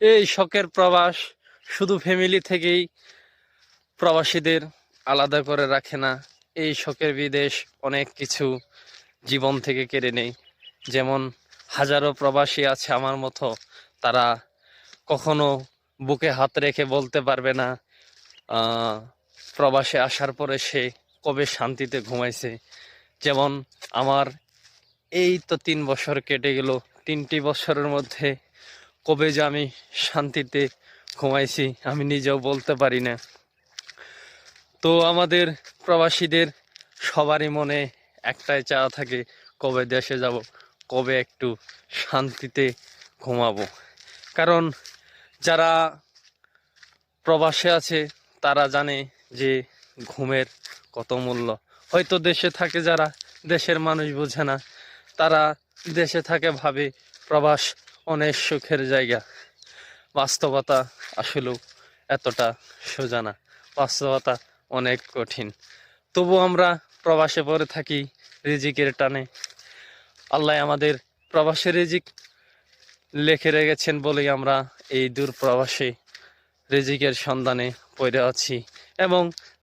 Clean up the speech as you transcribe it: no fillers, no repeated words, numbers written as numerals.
এই শখের প্রবাস শুধু ফ্যামিলি থেকেই প্রবাসীদের আলাদা করে রাখে না। এই শখের বিদেশ অনেক কিছু জীবন থেকে কেড়ে নেয়। যেমন হাজারো প্রবাসী আছে আমার মতো, তারা কখনো বুকে হাত রেখে বলতে পারবে না প্রবাসে আসার পরে সে কবে শান্তিতে ঘুমাইছে। যেমন আমার এই তো 3 বছর কেটে গেল, 3টি বছরের মধ্যে কবে যে আমি শান্তিতে ঘুমাইছি আমি নিজেও বলতে পারি না। তো আমাদের প্রবাসীদের সবারই মনে একটাই চাওয়া থাকে, কবে দেশে যাব, কবে একটু শান্তিতে ঘুমাবো। কারণ যারা প্রবাসে আছে তারা জানে যে ঘুমের কত মূল্য। হয়তো দেশে থাকে যারা, দেশের মানুষ বোঝে না, তারা দেশে থাকে ভাবে প্রবাস অনেক সুখের জায়গা। বাস্তবতা আসলেও এতটা সোজা না, বাস্তবতা অনেক কঠিন। তবু আমরা প্রবাসে পড়ে থাকি রিজিকের টানে। আল্লাহ আমাদের প্রবাসে রিজিক লিখে রেখেছেন বলেই আমরা এই দূর প্রবাসে রিজিকের সন্ধানে পড়ে আছি। এবং